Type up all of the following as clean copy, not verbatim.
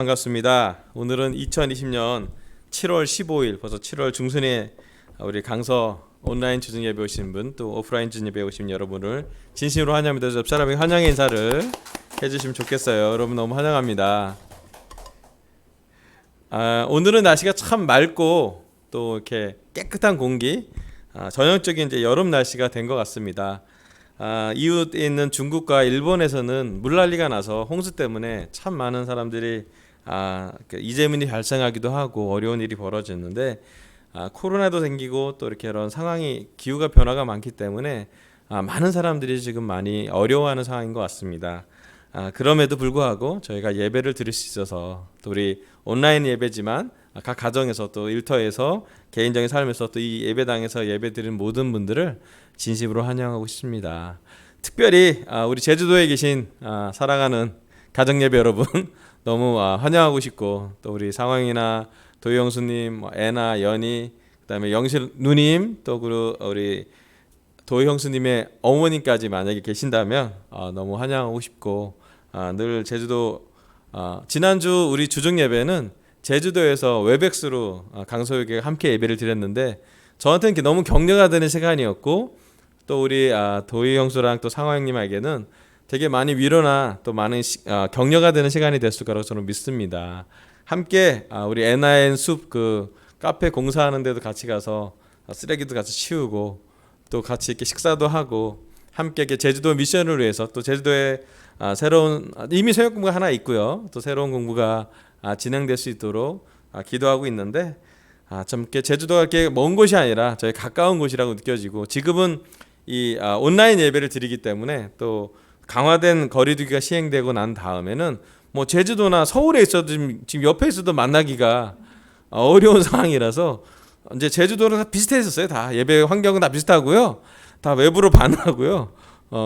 반갑습니다. 오늘은 2020년 7월 15일, 벌써 7월 중순에 우리 강서 온라인 주중 예배 오신 분, 또 오프라인 주중 예배 오신 여러분을 진심으로 환영합니다. 옆사람에게 환영의 인사를 해주시면 좋겠어요. 여러분 너무 환영합니다. 오늘은 날씨가 참 맑고 또 이렇게 깨끗한 공기, 전형적인 이제 여름 날씨가 된 것 같습니다. 이웃에 있는 중국과 일본에서는 물난리가 나서 홍수 때문에 참 많은 사람들이 이재민이 발생하기도 하고 어려운 일이 벌어졌는데, 코로나도 생기고 또 이렇게 이런 상황이 기후가 변화가 많기 때문에 많은 사람들이 지금 많이 어려워하는 상황인 것 같습니다. 그럼에도 불구하고 저희가 예배를 드릴 수 있어서, 또 우리 온라인 예배지만 각 가정에서 또 일터에서 개인적인 삶에서 또 이 예배당에서 예배 드리는 모든 분들을 진심으로 환영하고 싶습니다. 특별히 우리 제주도에 계신 사랑하는 가정 예배 여러분 너무 환영하고 싶고, 또 우리 상황이나 도희형수님, 애나 연희, 그다음에 영실 누님, 또 우리 도희형수님의 어머님까지 만약에 계신다면 너무 환영하고 싶고, 늘 제주도 지난주 우리 주중 예배는 제주도에서 웨백스로 강서역에 함께 예배를 드렸는데, 저한테는 너무 격려가 되는 시간이었고, 또 우리 도희 형수랑 또 상화 형님에게는 되게 많이 위로나 또 많은 격려가 되는 시간이 됐을 거라고 저는 믿습니다. 함께 우리 NIN 숲 그 카페 공사하는 데도 같이 가서 쓰레기도 같이 치우고, 또 같이 이렇게 식사도 하고, 함께 이렇게 제주도 미션을 위해서, 또 제주도에 새로운 이미 새벽 공부가 하나 있고요, 또 새로운 공부가 진행될 수 있도록 기도하고 있는데, 참 이렇게 제주도가 이렇게 먼 곳이 아니라 저희 가까운 곳이라고 느껴지고, 지금은 이 온라인 예배를 드리기 때문에 또 강화된 거리두기가 시행되고 난 다음에는 뭐 제주도나 서울에 있어도 지금 옆에 있어도 만나기가 어려운 상황이라서, 이제 제주도는 다 비슷했었어요. 다 예배 환경은 다 비슷하고요, 다 외부로 반하고요.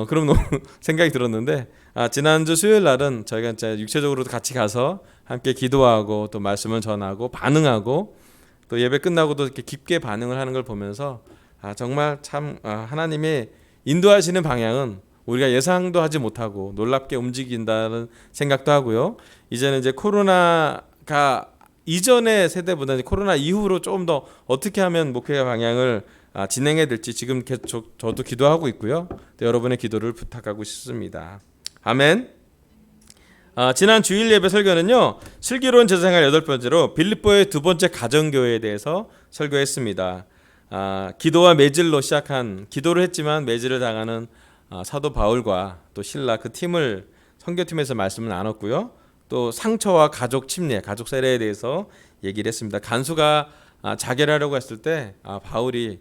그럼 너무 생각이 들었는데, 지난주 수요일 날은 저희가 진짜 육체적으로도 같이 가서 함께 기도하고 또 말씀을 전하고 반응하고, 또 예배 끝나고도 이렇게 깊게 반응을 하는 걸 보면서 정말 참 하나님의 인도하시는 방향은 우리가 예상도 하지 못하고 놀랍게 움직인다는 생각도 하고요. 이제는 이제 코로나가 이전의 세대보다 코로나 이후로 조금 더 어떻게 하면 목회 방향을 진행해야 될지 지금 계속 저도 기도하고 있고요. 여러분의 기도를 부탁하고 싶습니다. 아멘. 지난 주일 예배 설교는요, 슬기로운 제사생활 8번째로 빌립보의 두 번째 가정교회에 대해서 설교했습니다. 기도와 매질로 시작한, 기도를 했지만 매질을 당하는 사도 바울과 또 실라 그 팀을 선교팀에서 말씀을 나눴고요. 또 상처와 가족 침례, 가족 세례에 대해서 얘기를 했습니다. 간수가 자결하려고 했을 때 바울이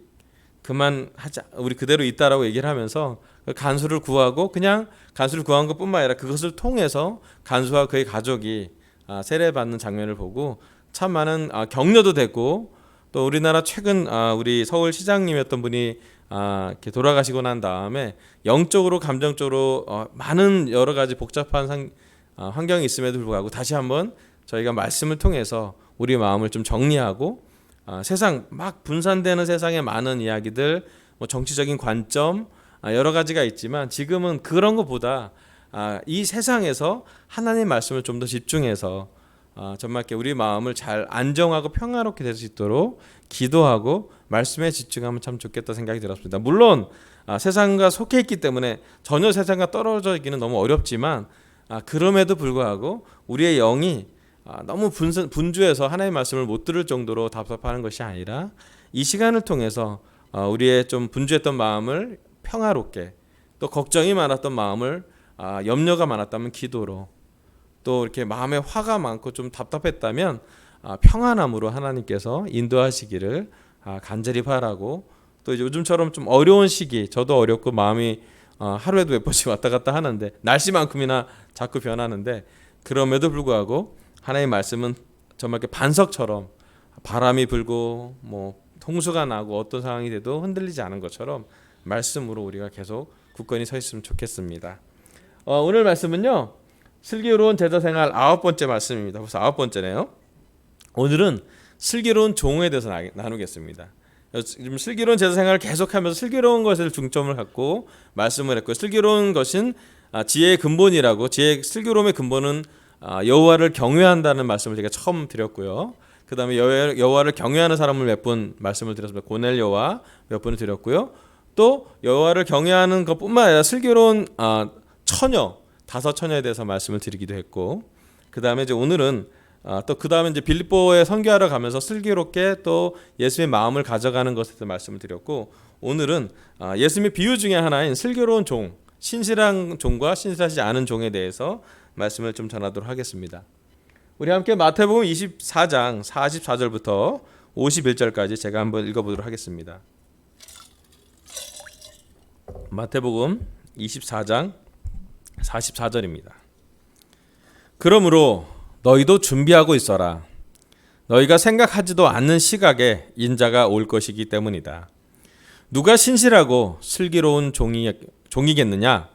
그만하자, 우리 그대로 있다라고 얘기를 하면서 그 간수를 구하고, 그냥 간수를 구한 것뿐만 아니라 그것을 통해서 간수와 그의 가족이 세례받는 장면을 보고 참 많은 격려도 되고, 또 우리나라 최근 우리 서울시장님이었던 분이 이렇게 돌아가시고 난 다음에 영적으로 감정적으로 많은 여러 가지 복잡한 환경이 있음에도 불구하고 다시 한번 저희가 말씀을 통해서 우리 마음을 좀 정리하고, 세상 막 분산되는 세상의 많은 이야기들, 뭐 정치적인 관점 여러 가지가 있지만, 지금은 그런 것보다 이 세상에서 하나님의 말씀을 좀 더 집중해서 정말 이렇게 우리 마음을 잘 안정하고 평화롭게 될 수 있도록 기도하고 말씀에 집중하면 참 좋겠다 생각이 들었습니다. 물론 세상과 속해 있기 때문에 전혀 세상과 떨어져 있기는 너무 어렵지만, 그럼에도 불구하고 우리의 영이 너무 분주해서 하나님의 말씀을 못 들을 정도로 답답하는 것이 아니라, 이 시간을 통해서 우리의 좀 분주했던 마음을 평화롭게, 또 걱정이 많았던 마음을 염려가 많았다면 기도로, 또 이렇게 마음에 화가 많고 좀 답답했다면 평안함으로 하나님께서 인도하시기를 간절히 바라고, 또 이제 요즘처럼 좀 어려운 시기, 저도 어렵고 마음이 하루에도 몇 번씩 왔다 갔다 하는데, 날씨만큼이나 자꾸 변하는데, 그럼에도 불구하고 하나님의 말씀은 정말 이렇게 반석처럼 바람이 불고 뭐 홍수가 나고 어떤 상황이 돼도 흔들리지 않은 것처럼 말씀으로 우리가 계속 굳건히 서 있으면 좋겠습니다. 오늘 말씀은요, 슬기로운 제자생활 9번째 말씀입니다. 벌써 9번째네요. 오늘은 슬기로운 종에 대해서 나누겠습니다. 지금 슬기로운 제사생활을 계속하면서 슬기로운 것을 중점을 갖고 말씀을 했고, 슬기로운 것은 지혜의 근본이라고, 지혜의 슬기로움의 근본은 여호와를 경외한다는 말씀을 제가 처음 드렸고요. 그 다음에 여호와를 경외하는 사람을 몇 분 말씀을 드렸습니다. 고넬료와 몇 분을 드렸고요. 또 여호와를 경외하는 것뿐만 아니라 슬기로운 처녀, 5처녀에 대해서 말씀을 드리기도 했고, 그 다음에 이제 오늘은 또 그 다음에 이제 빌립보에 선교하러 가면서 슬기롭게 또 예수님의 마음을 가져가는 것에 대해서 말씀을 드렸고, 오늘은 예수님의 비유 중에 하나인 슬기로운 종, 신실한 종과 신실하지 않은 종에 대해서 말씀을 좀 전하도록 하겠습니다. 우리 함께 마태복음 24장 44절부터 51절까지 제가 한번 읽어보도록 하겠습니다. 마태복음 24장 44절입니다. 그러므로 너희도 준비하고 있어라. 너희가 생각하지도 않는 시각에 인자가 올 것이기 때문이다. 누가 신실하고 슬기로운 종이겠느냐?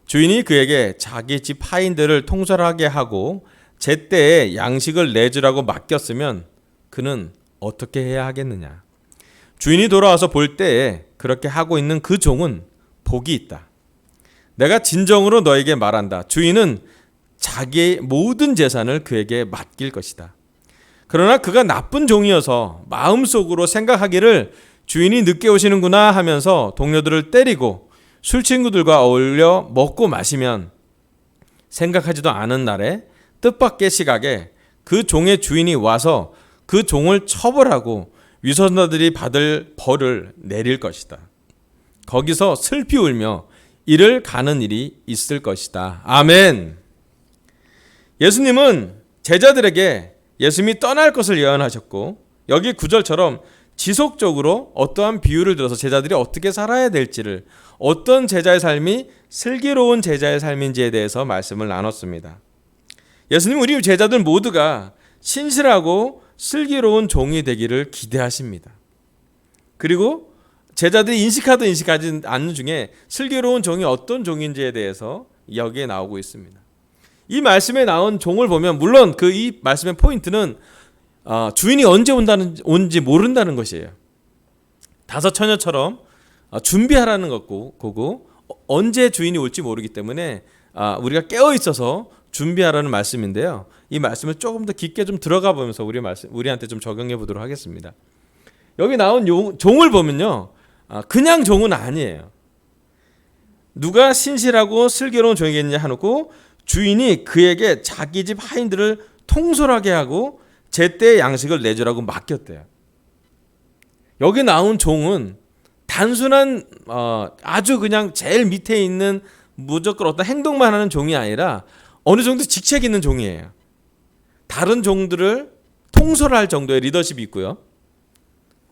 주인이 그에게 자기 집 하인들을 통솔하게 하고 제때에 양식을 내주라고 맡겼으면 그는 어떻게 해야 하겠느냐? 주인이 돌아와서 볼 때에 그렇게 하고 있는 그 종은 복이 있다. 내가 진정으로 너에게 말한다. 주인은 자기의 모든 재산을 그에게 맡길 것이다. 그러나 그가 나쁜 종이어서 마음속으로 생각하기를 주인이 늦게 오시는구나 하면서 동료들을 때리고 술 친구들과 어울려 먹고 마시면 생각하지도 않은 날에 뜻밖의 시각에 그 종의 주인이 와서 그 종을 처벌하고 위선자들이 받을 벌을 내릴 것이다. 거기서 슬피 울며 이를 가는 일이 있을 것이다. 아멘. 예수님은 제자들에게 예수님이 떠날 것을 예언하셨고, 여기 9절처럼 지속적으로 어떠한 비유를 들어서 제자들이 어떻게 살아야 될지를, 어떤 제자의 삶이 슬기로운 제자의 삶인지에 대해서 말씀을 나눴습니다. 예수님은 우리 제자들 모두가 신실하고 슬기로운 종이 되기를 기대하십니다. 그리고 제자들이 인식하든 인식하지 않는 중에 슬기로운 종이 어떤 종인지에 대해서 여기에 나오고 있습니다. 이 말씀에 나온 종을 보면 물론 그 이 말씀의 포인트는 주인이 언제 온지 모른다는 것이에요. 5처녀처럼 준비하라는 거고 언제 주인이 올지 모르기 때문에 우리가 깨어 있어서 준비하라는 말씀인데요. 이 말씀을 조금 더 깊게 좀 들어가 보면서 우리한테 좀 적용해 보도록 하겠습니다. 여기 나온 종을 보면요, 그냥 종은 아니에요. 누가 신실하고 슬기로운 종이겠냐 하고 주인이 그에게 자기 집 하인들을 통솔하게 하고 제때 양식을 내주라고 맡겼대요. 여기 나온 종은 단순한 아주 그냥 제일 밑에 있는 무조건 어떤 행동만 하는 종이 아니라 어느 정도 직책 있는 종이에요. 다른 종들을 통솔할 정도의 리더십이 있고요.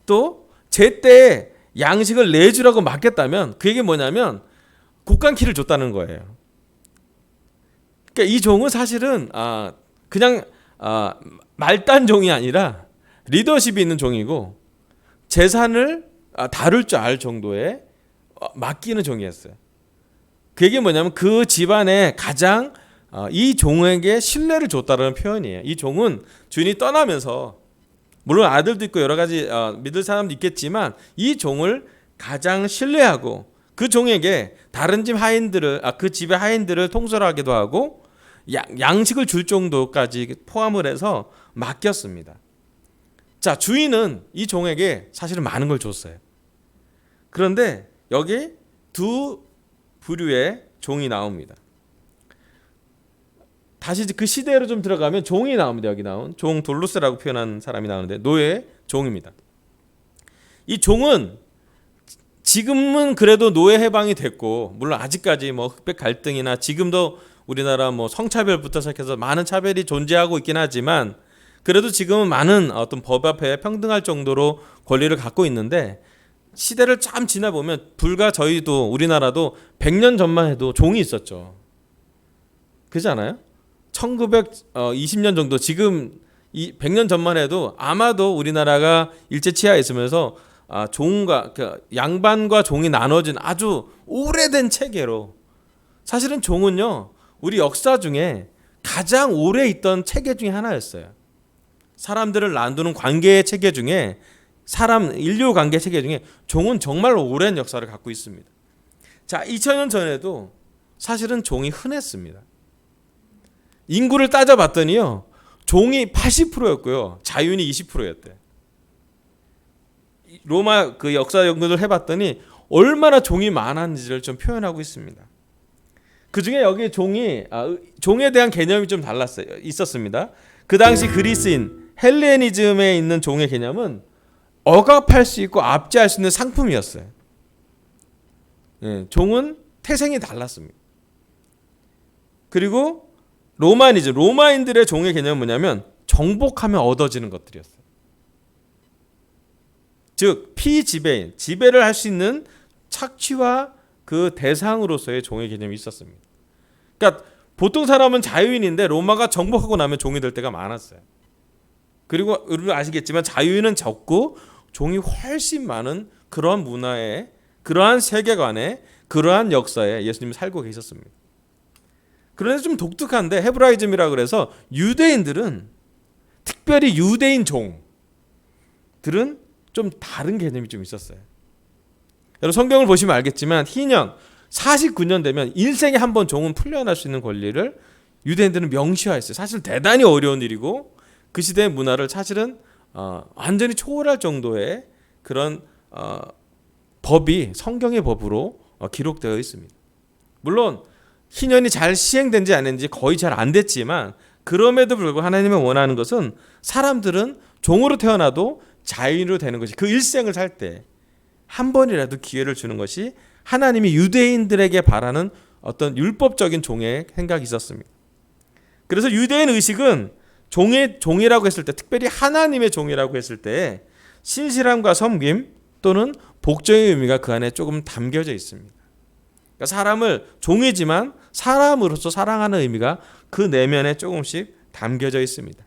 또 제때에 양식을 내주라고 맡겼다면 그게 뭐냐면 국간키를 줬다는 거예요. 그러니까 이 종은 사실은 그냥 말단 종이 아니라 리더십이 있는 종이고 재산을 다룰 줄 알 정도의 맡기는 종이었어요. 그게 뭐냐면 그 집안에 가장 이 종에게 신뢰를 줬다는 표현이에요. 이 종은 주인이 떠나면서 물론 아들도 있고 여러 가지 믿을 사람도 있겠지만 이 종을 가장 신뢰하고 그 종에게 다른 집 하인들을 그 집의 하인들을 통솔하기도 하고 양식을 줄 정도까지 포함을 해서 맡겼습니다. 자, 주인은 이 종에게 사실은 많은 걸 줬어요. 그런데 여기 두 부류의 종이 나옵니다. 다시 그 시대로 좀 들어가면 종이 나옵니다. 여기 나온 종 돌루스라고 표현한 사람이 나오는데 노예 종입니다. 이 종은 지금은 그래도 노예 해방이 됐고 물론 아직까지 뭐 흑백 갈등이나 지금도 우리나라 뭐 성차별부터 시작해서 많은 차별이 존재하고 있긴 하지만 그래도 지금은 많은 어떤 법 앞에 평등할 정도로 권리를 갖고 있는데 시대를 참 지나보면 불과 저희도 우리나라도 100년 전만 해도 종이 있었죠. 그렇지 않아요? 1920년 정도 지금 100년 전만 해도 아마도 우리나라가 일제치하에 있으면서 종과 양반과 종이 나눠진 아주 오래된 체계로 사실은 종은요 우리 역사 중에 가장 오래 있던 체계 중에 하나였어요. 사람들을 나누는 관계의 체계 중에 인류 관계 체계 중에 종은 정말 오랜 역사를 갖고 있습니다. 자, 2000년 전에도 사실은 종이 흔했습니다. 인구를 따져봤더니요, 종이 80%였고요, 자유인이 20%였대. 로마 그 역사 연구를 해봤더니 얼마나 종이 많았는지를 좀 표현하고 있습니다. 그 중에 여기 종에 대한 개념이 좀 있었습니다. 그 당시 그리스인 헬레니즘에 있는 종의 개념은 억압할 수 있고 압제할 수 있는 상품이었어요. 예, 종은 태생이 달랐습니다. 그리고 로마인들의 종의 개념은 뭐냐면 정복하면 얻어지는 것들이었어요. 즉 피지배인, 지배를 할 수 있는 착취와 그 대상으로서의 종의 개념이 있었습니다. 그러니까 보통 사람은 자유인인데 로마가 정복하고 나면 종이 될 때가 많았어요. 그리고 여러분 아시겠지만 자유인은 적고 종이 훨씬 많은 그러한 문화에, 그러한 세계관에, 그러한 역사에 예수님이 살고 계셨습니다. 그런데 좀 독특한데, 헤브라이즘이라 그래서 유대인들은, 특별히 유대인 종들은 좀 다른 개념이 좀 있었어요. 여러분 성경을 보시면 알겠지만 희년 49년 되면 일생에 한 번 종은 풀려날 수 있는 권리를 유대인들은 명시화했어요. 사실 대단히 어려운 일이고 그 시대의 문화를 사실은 완전히 초월할 정도의 그런 법이 성경의 법으로 기록되어 있습니다. 물론 희년이 잘 시행된지 안 했는지 거의 잘 안 됐지만, 그럼에도 불구하고 하나님이 원하는 것은 사람들은 종으로 태어나도 자유인으로 되는 것이, 그 일생을 살 때 한 번이라도 기회를 주는 것이 하나님이 유대인들에게 바라는 어떤 율법적인 종의 생각이 있었습니다. 그래서 유대인 의식은 종이라고 했을 때, 특별히 하나님의 종이라고 했을 때 신실함과 섬김 또는 복종의 의미가 그 안에 조금 담겨져 있습니다. 그러니까 사람을 종이지만 사람으로서 사랑하는 의미가 그 내면에 조금씩 담겨져 있습니다.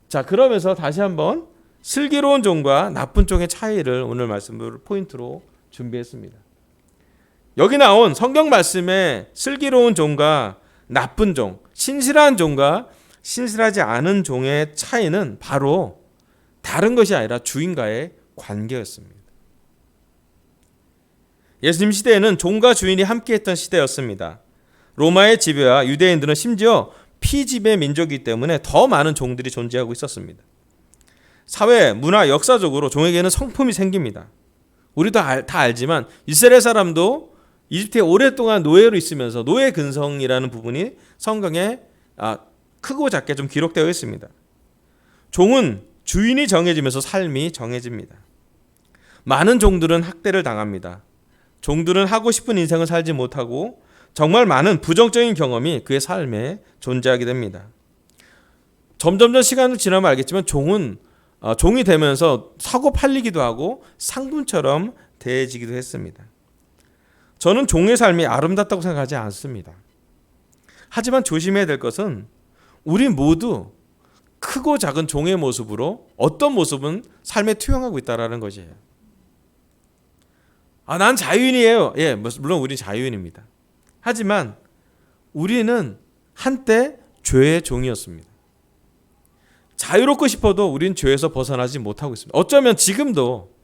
자, 그러면서 다시 한번 슬기로운 종과 나쁜 종의 차이를 오늘 말씀을 포인트로 준비했습니다. 여기 나온 성경 말씀에 슬기로운 종과 나쁜 종, 신실한 종과 신실하지 않은 종의 차이는 바로 다른 것이 아니라 주인과의 관계였습니다. 예수님 시대에는 종과 주인이 함께했던 시대였습니다. 로마의 지배와 유대인들은 심지어 피지배 민족이기 때문에 더 많은 종들이 존재하고 있었습니다. 사회, 문화, 역사적으로 종에게는 성품이 생깁니다. 우리도 다 알지만 이스라엘 사람도 이집트에 오랫동안 노예로 있으면서 노예 근성이라는 부분이 성경에 크고 작게 좀 기록되어 있습니다. 종은 주인이 정해지면서 삶이 정해집니다. 많은 종들은 학대를 당합니다. 종들은 하고 싶은 인생을 살지 못하고 정말 많은 부정적인 경험이 그의 삶에 존재하게 됩니다. 점점점 시간을 지나면 알겠지만 종이 되면서 사고 팔리기도 하고 상품처럼 대해지기도 했습니다. 저는 종의 삶이 아름답다고 생각하지 않습니다. 하지만 조심해야 될 것은 우리 모두 크고 작은 종의 모습으로 어떤 모습은 삶에 투영하고 있다는 것이에요. 난 자유인이에요. 예, 물론 우리 자유인입니다. 하지만 우리는 한때 죄의 종이었습니다. 자유롭고 싶어도 우린 죄에서 벗어나지 못하고 있습니다. 어쩌면 지금도,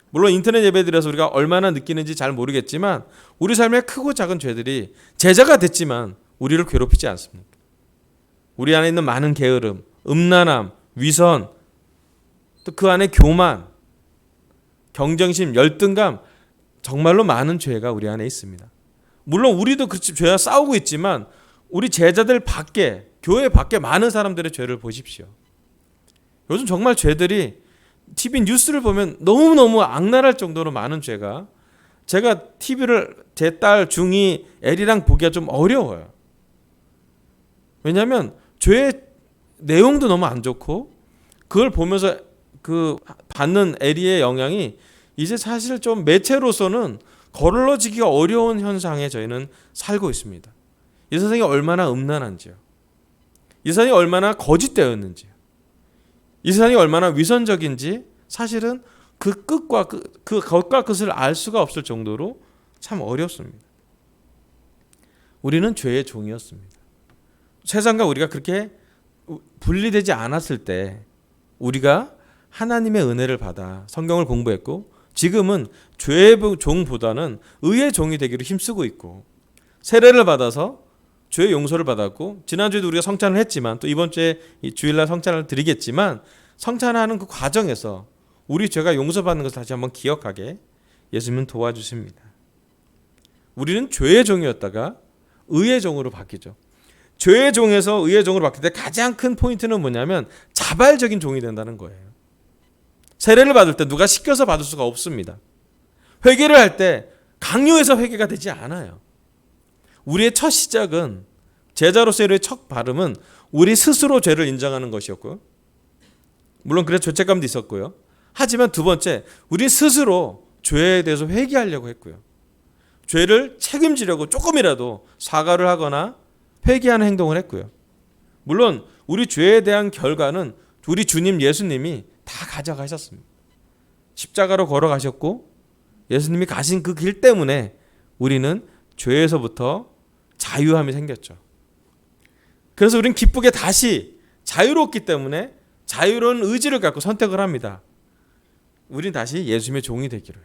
물론 인터넷 예배드려서 우리가 얼마나 느끼는지 잘 모르겠지만 우리 삶에 크고 작은 죄들이 제자가 됐지만 우리를 괴롭히지 않습니까? 우리 안에 있는 많은 게으름, 음란함, 위선, 또 그 안에 교만, 경쟁심, 열등감, 정말로 많은 죄가 우리 안에 있습니다. 물론 우리도 그 죄와 싸우고 있지만 우리 제자들 밖에, 교회 밖에 많은 사람들의 죄를 보십시오. 요즘 정말 죄들이 TV 뉴스를 보면 너무너무 악랄할 정도로 많은 죄가, 제가 TV를 제 딸 중2 애리랑 보기가 좀 어려워요. 왜냐하면 죄의 내용도 너무 안 좋고 그걸 보면서 그 받는 애리의 영향이 이제 사실 좀 매체로서는 거르러지기가 어려운 현상에 저희는 살고 있습니다. 이 세상이 얼마나 음란한지요. 이 세상이 얼마나 거짓되었는지요. 이 세상이 얼마나 위선적인지 사실은 그 끝과 그 겉과 끝을 알 수가 없을 정도로 참 어렵습니다. 우리는 죄의 종이었습니다. 세상과 우리가 그렇게 분리되지 않았을 때 우리가 하나님의 은혜를 받아 성경을 공부했고 지금은 죄의 종보다는 의의 종이 되기로 힘쓰고 있고 세례를 받아서 죄의 용서를 받았고, 지난주에도 우리가 성찬을 했지만 또 이번 주에 이 주일날 성찬을 드리겠지만, 성찬하는 그 과정에서 우리 죄가 용서받는 것을 다시 한번 기억하게 예수님은 도와주십니다. 우리는 죄의 종이었다가 의의 종으로 바뀌죠. 죄의 종에서 의의 종으로 바뀔 때 가장 큰 포인트는 뭐냐면 자발적인 종이 된다는 거예요. 세례를 받을 때 누가 시켜서 받을 수가 없습니다. 회개를 할 때 강요해서 회개가 되지 않아요. 우리의 첫 시작은, 제자로서의 첫 발음은 우리 스스로 죄를 인정하는 것이었고요. 물론 그래서 죄책감도 있었고요. 하지만 두 번째, 우리 스스로 죄에 대해서 회개하려고 했고요. 죄를 책임지려고 조금이라도 사과를 하거나 회개하는 행동을 했고요. 물론 우리 죄에 대한 결과는 우리 주님 예수님이 다 가져가셨습니다. 십자가로 걸어가셨고, 예수님이 가신 그 길 때문에 우리는 죄에서부터 자유함이 생겼죠. 그래서 우리는 기쁘게 다시 자유롭기 때문에 자유로운 의지를 갖고 선택을 합니다. 우린 다시 예수님의 종이 되기를,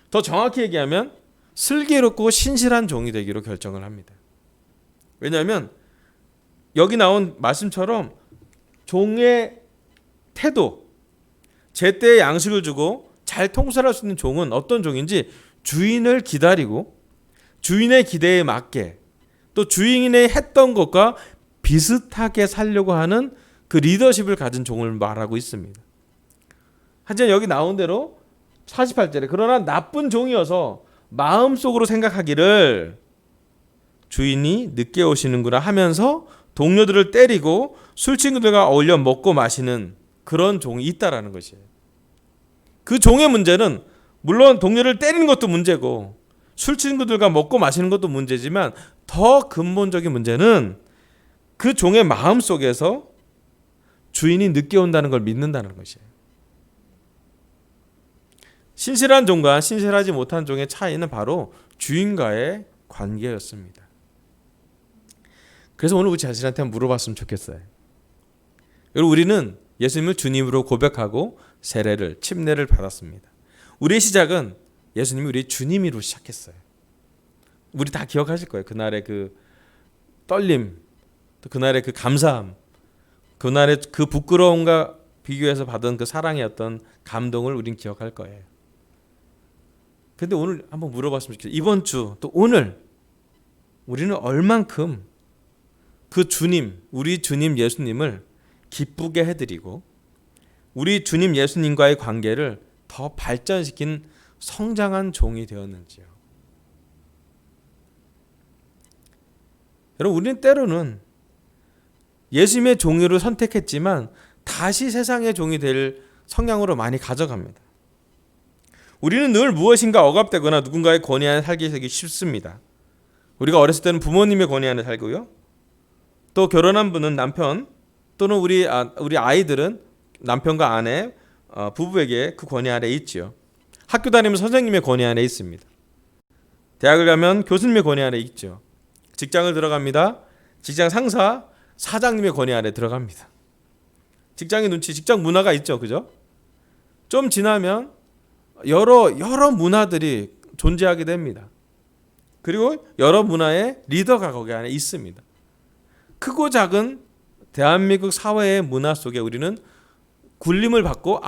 더 정확히 얘기하면 슬기롭고 신실한 종이 되기로 결정을 합니다. 왜냐하면 여기 나온 말씀처럼 종의 태도, 제때에 양식을 주고 잘 통솔할 수 있는 종은 어떤 종인지, 주인을 기다리고 주인의 기대에 맞게 또 주인이 했던 것과 비슷하게 살려고 하는 그 리더십을 가진 종을 말하고 있습니다. 하지만 여기 나온 대로 48절에 그러나 나쁜 종이어서 마음속으로 생각하기를 주인이 늦게 오시는구나 하면서 동료들을 때리고 술친구들과 어울려 먹고 마시는 그런 종이 있다라는 것이에요. 그 종의 문제는 물론 동료를 때리는 것도 문제고 술친구들과 먹고 마시는 것도 문제지만, 더 근본적인 문제는 그 종의 마음 속에서 주인이 늦게 온다는 걸 믿는다는 것이에요. 신실한 종과 신실하지 못한 종의 차이는 바로 주인과의 관계였습니다. 그래서 오늘 우리 자신한테 한번 물어봤으면 좋겠어요. 여러분, 우리는 예수님을 주님으로 고백하고 세례를, 침례를 받았습니다. 우리의 시작은 예수님이 우리 주님으로 시작했어요. 우리 다 기억하실 거예요. 그날의 그 떨림, 또 그날의 그 감사함, 그날의 그 부끄러움과 비교해서 받은 그 사랑의 어떤 감동을 우린 기억할 거예요. 근데 오늘 한번 물어봤으면 좋겠어요. 이번 주 또 오늘 우리는 얼만큼 그 주님, 우리 주님 예수님을 기쁘게 해드리고 우리 주님 예수님과의 관계를 더 발전시킨 성장한 종이 되었는지요. 여러분, 우리는 때로는 예수님의 종으로 선택했지만 다시 세상의 종이 될 성향으로 많이 가져갑니다. 우리는 늘 무엇인가 억압되거나 누군가의 권위 안에 살기 쉽습니다. 우리가 어렸을 때는 부모님의 권위 안에 살고요. 또 결혼한 분은 남편, 또는 우리 아이들은 남편과 아내, 부부에게 그 권위 아래 있지요. 학교 다니면 선생님의 권위 안에 있습니다. 대학을 가면 교수님의 권위 안에 있죠. 직장을 들어갑니다. 직장 상사, 사장님의 권위 아래 들어갑니다. 직장의 눈치, 직장 문화가 있죠, 그죠? 좀 지나면 여러 문화들이 존재하게 됩니다. 그리고 여러 문화의 리더가 거기 안에 있습니다. 크고 작은 대한민국 사회의 문화 속에 우리는 굴림을 받고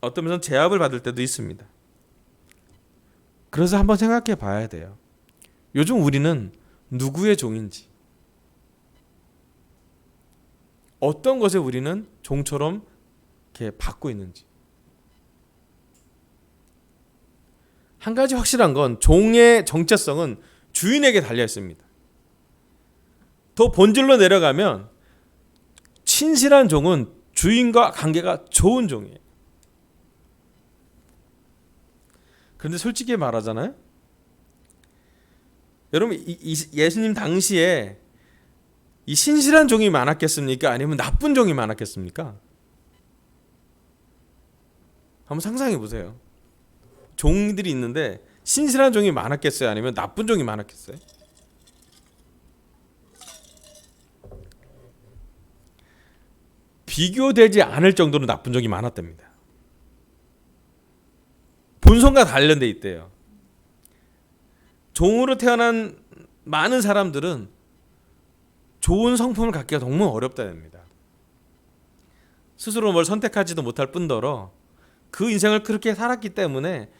어떤 면에서는 제압을 받을 때도 있습니다. 그래서 한번 생각해 봐야 돼요. 요즘 우리는 누구의 종인지, 어떤 것에 우리는 종처럼 이렇게 받고 있는지. 한 가지 확실한 건 종의 정체성은 주인에게 달려 있습니다. 더 본질로 내려가면 신실한 종은 주인과 관계가 좋은 종이에요. 그런데 솔직히 말하잖아요. 여러분, 예수님 당시에 이 신실한 종이 많았겠습니까? 아니면 나쁜 종이 많았겠습니까? 한번 상상해 보세요. 종들이 있는데 신실한 종이 많았겠어요? 아니면 나쁜 종이 많았겠어요? 비교되지 않을 정도로 나쁜 종이 많았답니다. 본성과 다른 데 있대요. 종으로 태어난 많은 사람들은 좋은 성품을 갖기가 너무 어렵다입니다. 스스로 뭘 선택하지도 못할 뿐더러 그 인생을 그렇게 살았기 때문에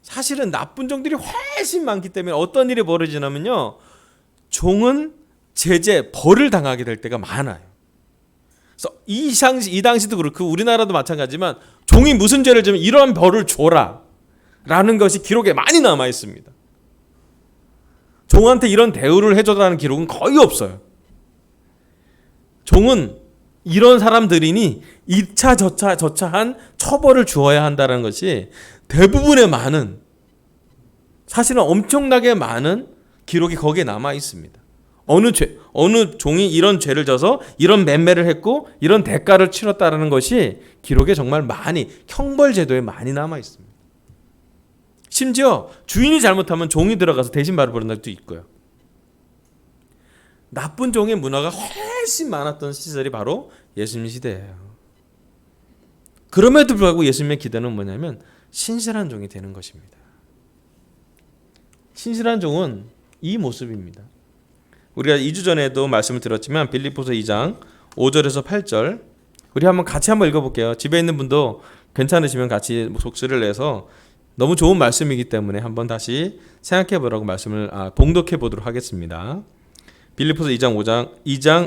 사실은 나쁜 종들이 훨씬 많기 때문에 어떤 일이 벌어지냐면요, 종은 제재, 벌을 당하게 될 때가 많아요. 그래서 이 당시도 그렇고 우리나라도 마찬가지지만 종이 무슨 죄를 지면 이런 벌을 줘라 라는 것이 기록에 많이 남아 있습니다. 종한테 이런 대우를 해줘라는 기록은 거의 없어요. 종은 이런 사람들이니 이차 저차한 처벌을 주어야 한다는 것이 대부분의 많은, 사실은 엄청나게 많은 기록이 거기에 남아 있습니다. 어느 종이 이런 죄를 져서 이런 맴매를 했고 이런 대가를 치렀다는 것이 기록에 정말 많이, 형벌제도에 많이 남아 있습니다. 심지어 주인이 잘못하면 종이 들어가서 대신 말을 부르는 날도 있고요. 나쁜 종의 문화가 훨씬 많았던 시절이 바로 예수님 시대예요. 그럼에도 불구하고 예수님의 기대는 뭐냐면 신실한 종이 되는 것입니다. 신실한 종은 이 모습입니다. 우리가 2주 전에도 말씀을 드렸지만 빌립보서 2장 5절에서 8절 우리 같이 한번 읽어볼게요. 집에 있는 분도 괜찮으시면 같이 독서를 내서, 너무 좋은 말씀이기 때문에 한번 다시 생각해 보라고 봉독해 보도록 하겠습니다. 빌립보서 2장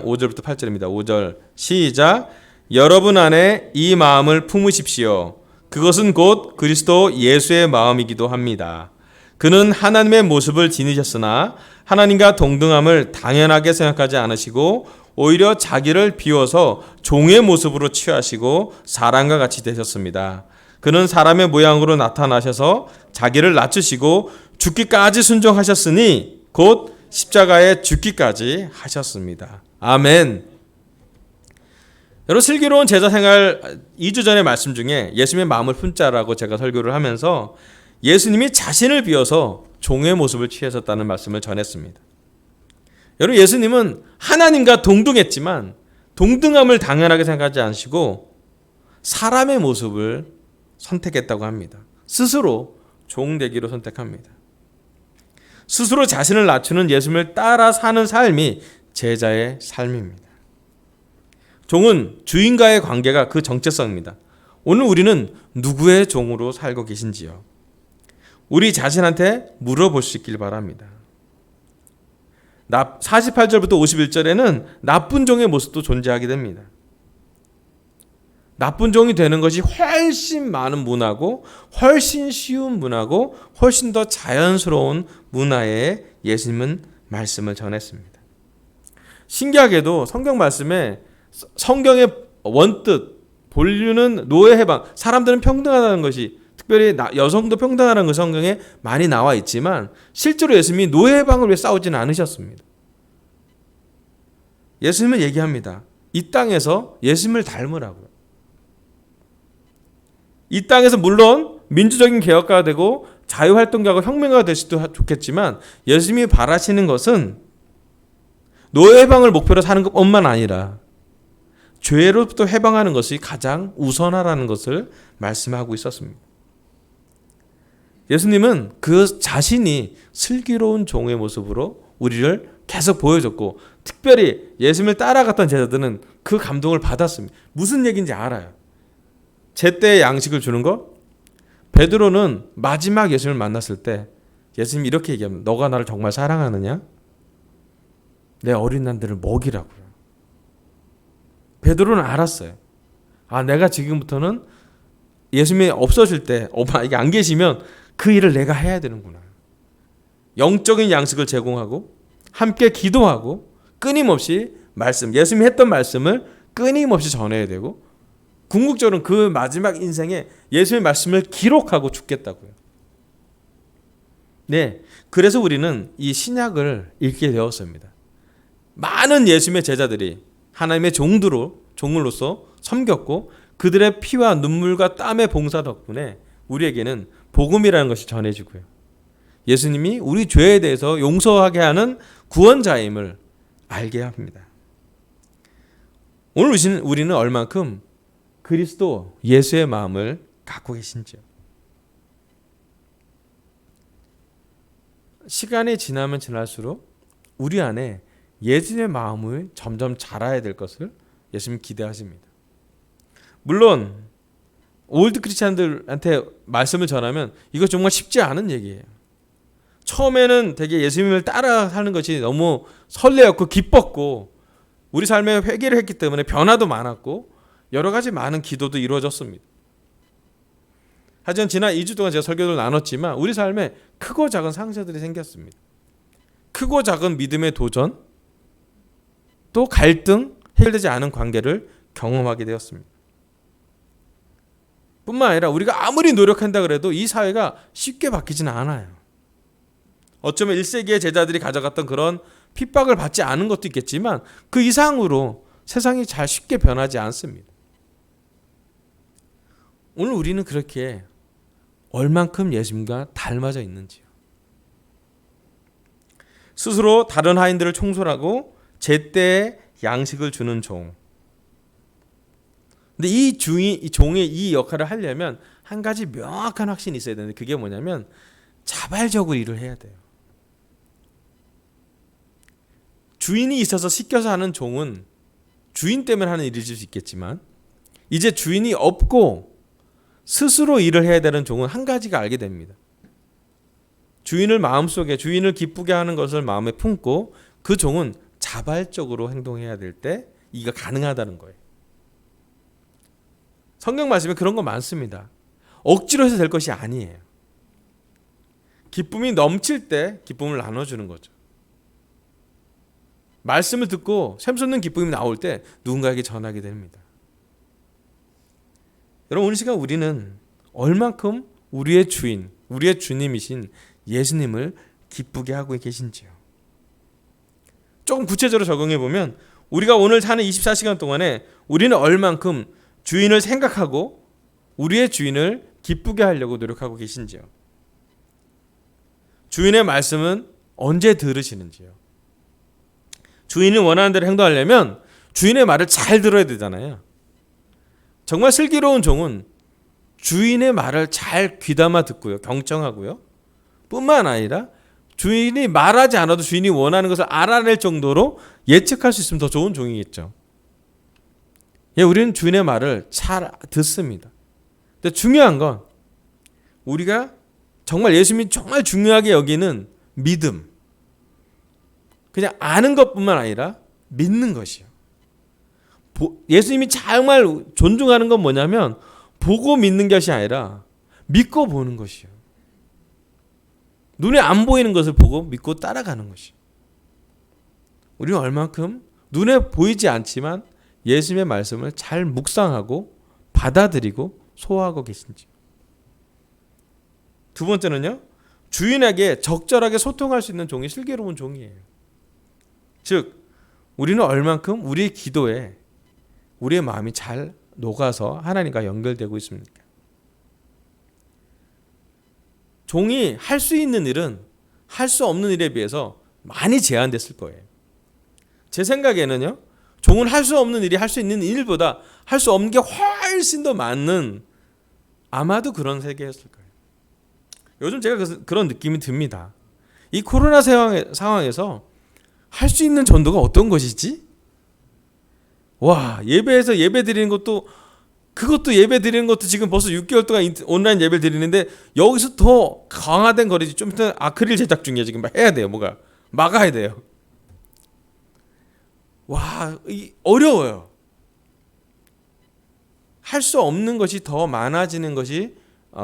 5절부터 8절입니다. 5절 시작. 여러분 안에 이 마음을 품으십시오. 그것은 곧 그리스도 예수의 마음이기도 합니다. 그는 하나님의 모습을 지니셨으나 하나님과 동등함을 당연하게 생각하지 않으시고 오히려 자기를 비워서 종의 모습으로 취하시고 사람과 같이 되셨습니다. 그는 사람의 모양으로 나타나셔서 자기를 낮추시고 죽기까지 순종하셨으니 곧 십자가에 죽기까지 하셨습니다. 아멘. 여러분, 슬기로운 제자생활 2주 전의 말씀 중에 예수님의 마음을 품자라고 제가 설교를 하면서 예수님이 자신을 비워서 종의 모습을 취하셨다는 말씀을 전했습니다. 여러분, 예수님은 하나님과 동등했지만 동등함을 당연하게 생각하지 않으시고 사람의 모습을 선택했다고 합니다. 스스로 종되기로 선택합니다. 스스로 자신을 낮추는 예수님을 따라 사는 삶이 제자의 삶입니다. 종은 주인과의 관계가 그 정체성입니다. 오늘 우리는 누구의 종으로 살고 계신지요? 우리 자신한테 물어보시길 바랍니다. 48절부터 51절에는 나쁜 종의 모습도 존재하게 됩니다. 나쁜 종이 되는 것이 훨씬 많은 문화고 훨씬 쉬운 문화고 훨씬 더 자연스러운 문화에 예수님은 말씀을 전했습니다. 신기하게도 성경 말씀에 성경의 원뜻, 본류는 노예 해방, 사람들은 평등하다는 것이, 특별히 여성도 평등하다는 것이 성경에 많이 나와 있지만 실제로 예수님이 노예 해방을 위해 싸우지는 않으셨습니다. 예수님은 얘기합니다. 이 땅에서 예수님을 닮으라고요. 이 땅에서 물론 민주적인 개혁가가 되고 자유활동가가 혁명가가 될 수도 좋겠지만 예수님이 바라시는 것은 노예 해방을 목표로 사는 것뿐만 아니라 죄로부터 해방하는 것이 가장 우선하라는 것을 말씀하고 있었습니다. 예수님은 그 자신이 슬기로운 종의 모습으로 우리를 계속 보여줬고, 특별히 예수님을 따라갔던 제자들은 그 감동을 받았습니다. 무슨 얘기인지 알아요. 제때의 양식을 주는 것. 베드로는 마지막 예수님을 만났을 때 예수님이 이렇게 얘기합니다. 너가 나를 정말 사랑하느냐? 내 어린 양들을 먹이라고요. 베드로는 알았어요. 내가 지금부터는 예수님이 없어질 때, 이게 안 계시면 그 일을 내가 해야 되는구나. 영적인 양식을 제공하고 함께 기도하고 끊임없이 예수님이 했던 말씀을 끊임없이 전해야 되고, 궁극적으로는 그 마지막 인생에 예수님의 말씀을 기록하고 죽겠다고요. 네, 그래서 우리는 이 신약을 읽게 되었습니다. 많은 예수님의 제자들이 하나님의 종으로서 섬겼고 그들의 피와 눈물과 땀의 봉사 덕분에 우리에게는 복음이라는 것이 전해지고요. 예수님이 우리 죄에 대해서 용서하게 하는 구원자임을 알게 합니다. 오늘 우리는 얼만큼 그리스도 예수의 마음을 갖고 계신지요. 시간이 지나면 지날수록 우리 안에 예수님의 마음을 점점 자라야 될 것을 예수님 기대하십니다. 물론 올드 크리스찬들한테 말씀을 전하면 이거 정말 쉽지 않은 얘기예요. 처음에는 되게 예수님을 따라 사는 것이 너무 설레었고 기뻤고 우리 삶에 회개를 했기 때문에 변화도 많았고 여러 가지 많은 기도도 이루어졌습니다. 하지만 지난 2주 동안 제가 설교를 나눴지만 우리 삶에 크고 작은 상처들이 생겼습니다. 크고 작은 믿음의 도전, 또 갈등, 해결되지 않은 관계를 경험하게 되었습니다. 뿐만 아니라 우리가 아무리 노력한다 그래도 이 사회가 쉽게 바뀌지는 않아요. 어쩌면 1세기의 제자들이 가져갔던 그런 핍박을 받지 않은 것도 있겠지만 그 이상으로 세상이 잘 쉽게 변하지 않습니다. 오늘 우리는 그렇게 얼만큼 예수님과 닮아져 있는지요. 스스로 다른 하인들을 총솔하고 제때에 양식을 주는 종. 근데 이 종의 이 역할을 하려면 한 가지 명확한 확신이 있어야 되는데 그게 뭐냐면 자발적으로 일을 해야 돼요. 주인이 있어서 시켜서 하는 종은 주인 때문에 하는 일일 수 있겠지만 이제 주인이 없고 스스로 일을 해야 되는 종은 한 가지가 알게 됩니다. 주인을 마음속에 주인을 기쁘게 하는 것을 마음에 품고 그 종은 자발적으로 행동해야 될 때 이가 가능하다는 거예요. 성경 말씀에 그런 거 많습니다. 억지로 해서 될 것이 아니에요. 기쁨이 넘칠 때 기쁨을 나눠주는 거죠. 말씀을 듣고 샘솟는 기쁨이 나올 때 누군가에게 전하게 됩니다. 여러분 오늘 시간 우리는 얼만큼 우리의 주인, 우리의 주님이신 예수님을 기쁘게 하고 계신지요. 조금 구체적으로 적용해 보면 우리가 오늘 사는 24시간 동안에 우리는 얼만큼 주인을 생각하고 우리의 주인을 기쁘게 하려고 노력하고 계신지요. 주인의 말씀은 언제 들으시는지요. 주인이 원하는 대로 행동하려면 주인의 말을 잘 들어야 되잖아요. 정말 슬기로운 종은 주인의 말을 잘 귀담아 듣고요. 경청하고요. 뿐만 아니라 주인이 말하지 않아도 주인이 원하는 것을 알아낼 정도로 예측할 수 있으면 더 좋은 종이겠죠. 예, 우리는 주인의 말을 잘 듣습니다. 근데 중요한 건 우리가 정말 예수님이 정말 중요하게 여기는 믿음. 그냥 아는 것뿐만 아니라 믿는 것이요. 예수님이 정말 존중하는 건 뭐냐면 보고 믿는 것이 아니라 믿고 보는 것이요. 눈에 안 보이는 것을 보고 믿고 따라가는 것이요. 우리는 얼만큼 눈에 보이지 않지만 예수님의 말씀을 잘 묵상하고 받아들이고 소화하고 계신지. 두 번째는요. 주인에게 적절하게 소통할 수 있는 종이 슬기로운 종이에요. 즉 우리는 얼만큼 우리의 기도에 우리의 마음이 잘 녹아서 하나님과 연결되고 있습니까? 종이 할 수 있는 일은 할 수 없는 일에 비해서 많이 제한됐을 거예요. 제 생각에는요. 종은 할 수 없는 일이 할 수 있는 일보다 할 수 없는 게 훨씬 더 많은 아마도 그런 세계였을 거예요. 요즘 제가 그런 느낌이 듭니다. 이 코로나 상황에서 할 수 있는 전도가 어떤 것이지? 와, 예배에서 예배 드리는 것도 그것도 예배 드리는 것도 지금 벌써 6개월 동안 온라인 예배를 드리는데 여기서 더 강화된 거리지. 좀 이따 아크릴 제작 중이에요. 지금 해야 돼요. 뭐가 막아야 돼요. 와, 어려워요. 할 수 없는 것이 더 많아지는 것이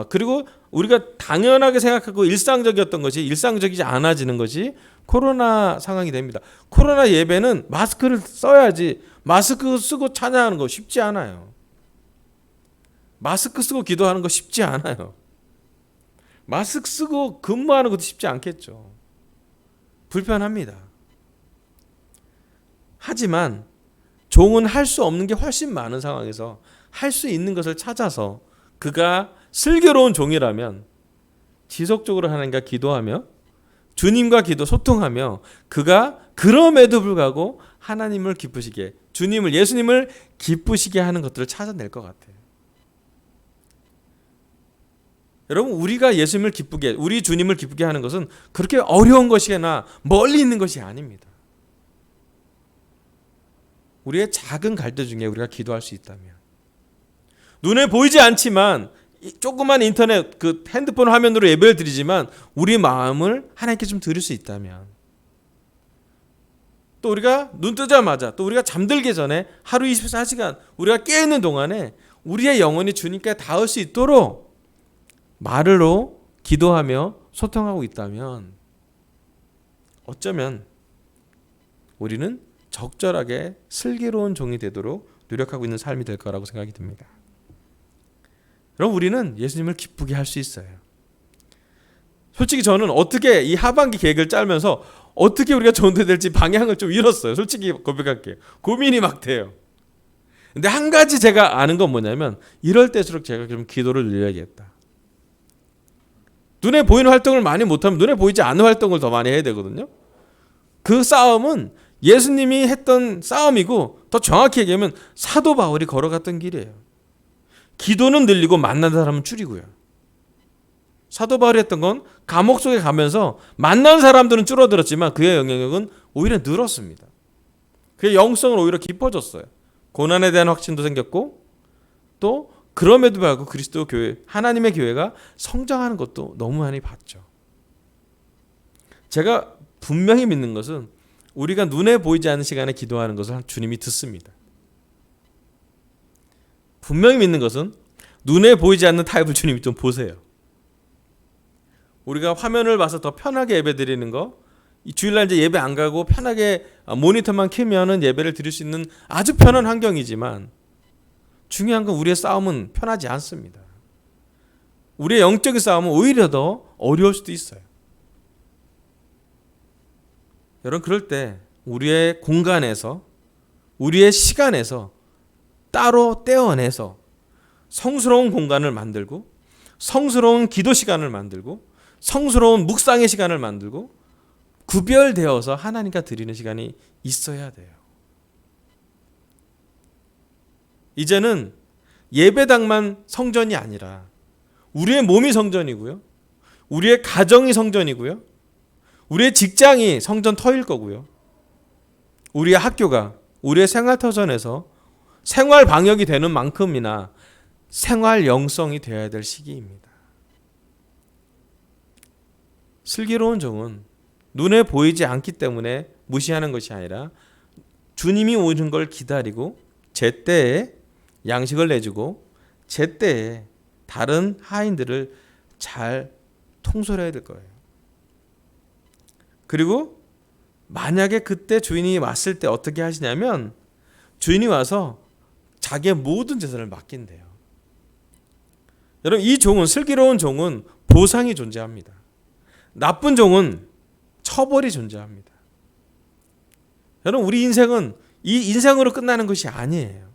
그리고 우리가 당연하게 생각하고 일상적이었던 것이 일상적이지 않아지는 것이 코로나 상황이 됩니다. 코로나 예배는 마스크를 써야지 마스크 쓰고 찬양하는 거 쉽지 않아요. 마스크 쓰고 기도하는 거 쉽지 않아요. 마스크 쓰고 근무하는 것도 쉽지 않겠죠. 불편합니다. 하지만 종은 할 수 없는 게 훨씬 많은 상황에서 할 수 있는 것을 찾아서 그가 슬기로운 종이라면 지속적으로 하나님과 기도하며 주님과 소통하며 그가 그럼에도 불구하고 하나님을 기쁘시게 주님을 예수님을 기쁘시게 하는 것들을 찾아낼 것 같아요. 여러분 우리가 예수님을 기쁘게 우리 주님을 기쁘게 하는 것은 그렇게 어려운 것이나 멀리 있는 것이 아닙니다. 우리의 작은 갈등 중에 우리가 기도할 수 있다면, 눈에 보이지 않지만 조그만 인터넷 그 핸드폰 화면으로 예배를 드리지만 우리 마음을 하나님께 좀 드릴 수 있다면, 또 우리가 눈 뜨자마자 또 우리가 잠들기 전에 하루 24시간 우리가 깨어있는 동안에 우리의 영혼이 주님께 닿을 수 있도록 말로 기도하며 소통하고 있다면, 어쩌면 우리는 적절하게 슬기로운 종이 되도록 노력하고 있는 삶이 될 거라고 생각이 듭니다. 그럼 우리는 예수님을 기쁘게 할 수 있어요. 솔직히 저는 어떻게 이 하반기 계획을 짜면서 어떻게 우리가 전도될지 방향을 좀 잃었어요. 솔직히 고백할게요. 고민이 막 돼요. 근데 한 가지 제가 아는 건 뭐냐면, 이럴 때일수록 제가 좀 기도를 늘려야겠다. 눈에 보이는 활동을 많이 못하면 눈에 보이지 않는 활동을 더 많이 해야 되거든요. 그 싸움은 예수님이 했던 싸움이고, 더 정확히 얘기하면 사도 바울이 걸어갔던 길이에요. 기도는 늘리고 만나는 사람은 줄이고요. 사도 바울이 했던 건 감옥 속에 가면서 만난 사람들은 줄어들었지만 그의 영향력은 오히려 늘었습니다. 그의 영성은 오히려 깊어졌어요. 고난에 대한 확신도 생겼고, 또 그럼에도 불구하고 그리스도 교회, 하나님의 교회가 성장하는 것도 너무 많이 봤죠. 제가 분명히 믿는 것은 우리가 눈에 보이지 않는 시간에 기도하는 것을 주님이 듣습니다. 분명히 믿는 것은 눈에 보이지 않는 타입을 주님이 좀 보세요. 우리가 화면을 봐서 더 편하게 예배 드리는 거, 이 주일날 이제 예배 안 가고 편하게 모니터만 켜면은 예배를 드릴 수 있는 아주 편한 환경이지만, 중요한 건 우리의 싸움은 편하지 않습니다. 우리의 영적인 싸움은 오히려 더 어려울 수도 있어요. 여러분, 그럴 때 우리의 공간에서, 우리의 시간에서 따로 떼어내서 성스러운 공간을 만들고, 성스러운 기도 시간을 만들고, 성스러운 묵상의 시간을 만들고, 구별되어서 하나님과 드리는 시간이 있어야 돼요. 이제는 예배당만 성전이 아니라 우리의 몸이 성전이고요, 우리의 가정이 성전이고요, 우리의 직장이 성전 터일 거고요, 우리의 학교가 우리의 생활터전에서 생활 방역이 되는 만큼이나 생활 영성이 되어야 될 시기입니다. 슬기로운 종은 눈에 보이지 않기 때문에 무시하는 것이 아니라 주님이 오는 걸 기다리고 제때에 양식을 내주고 제때에 다른 하인들을 잘 통솔해야 될 거예요. 그리고 만약에 그때 주인이 왔을 때 어떻게 하시냐면, 주인이 와서 자기의 모든 재산을 맡긴대요. 여러분, 이 종은, 슬기로운 종은 보상이 존재합니다. 나쁜 종은 처벌이 존재합니다. 여러분, 우리 인생은 이 인생으로 끝나는 것이 아니에요.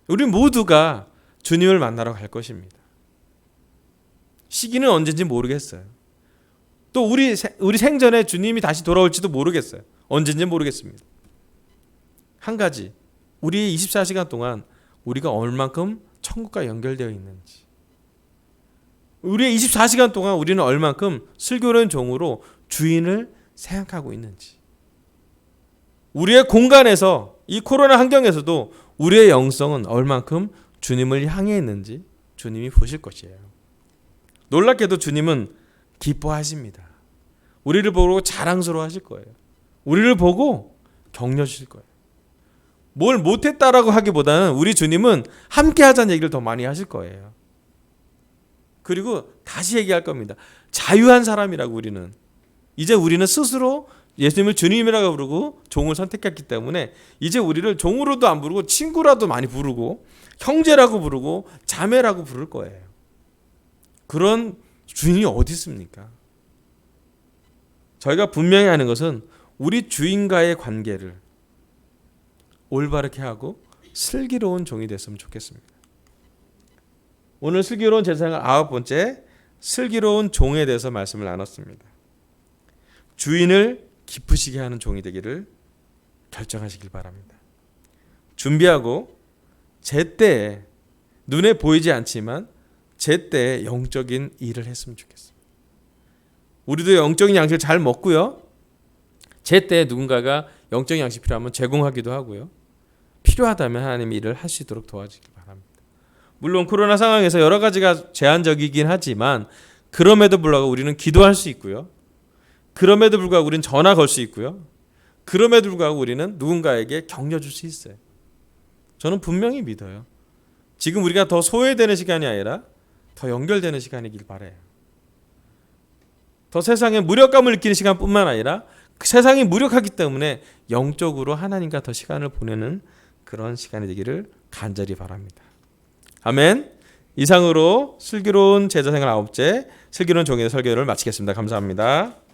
우리 모두가 주님을 만나러 갈 것입니다. 시기는 언제인지 모르겠어요. 또 우리 생전에 주님이 다시 돌아올지도 모르겠어요. 언제인지 모르겠습니다. 한 가지, 우리 24시간 동안 우리가 얼만큼 천국과 연결되어 있는지, 우리의 24시간 동안 우리는 얼만큼 슬기로운 종으로 주인을 생각하고 있는지, 우리의 공간에서, 이 코로나 환경에서도 우리의 영성은 얼만큼 주님을 향해 있는지 주님이 보실 것이에요. 놀랍게도 주님은 기뻐하십니다. 우리를 보고 자랑스러워 하실 거예요. 우리를 보고 격려 주실 거예요. 뭘 못했다라고 하기보다는 우리 주님은 함께 하자는 얘기를 더 많이 하실 거예요. 그리고 다시 얘기할 겁니다. 자유한 사람이라고. 이제 우리는 스스로 예수님을 주님이라고 부르고 종을 선택했기 때문에 이제 우리를 종으로도 안 부르고 친구라도 많이 부르고 형제라고 부르고 자매라고 부를 거예요. 그런 주인이 어디 있습니까? 저희가 분명히 하는 것은 우리 주인과의 관계를 올바르게 하고 슬기로운 종이 됐으면 좋겠습니다. 오늘 슬기로운 제사장의 9번째, 슬기로운 종에 대해서 말씀을 나눴습니다. 주인을 기쁘시게 하는 종이 되기를 결정하시길 바랍니다. 준비하고 제때에, 눈에 보이지 않지만 제때에 영적인 일을 했으면 좋겠습니다. 우리도 영적인 양식을 잘 먹고요, 제때에 누군가가 영적인 양식 필요하면 제공하기도 하고요, 필요하다면 하나님이 일을 할 수 있도록 도와주길 바랍니다. 물론 코로나 상황에서 여러 가지가 제한적이긴 하지만 그럼에도 불구하고 우리는 기도할 수 있고요. 그럼에도 불구하고 우리는 전화 걸 수 있고요. 그럼에도 불구하고 우리는 누군가에게 격려 줄 수 있어요. 저는 분명히 믿어요. 지금 우리가 더 소외되는 시간이 아니라 더 연결되는 시간이길 바라요. 더 세상에 무력감을 느끼는 시간뿐만 아니라 그 세상이 무력하기 때문에 영적으로 하나님과 더 시간을 보내는 그런 시간이 되기를 간절히 바랍니다. 아멘. 이상으로 슬기로운 제자생활 9째 슬기로운 종의 설교를 마치겠습니다. 감사합니다.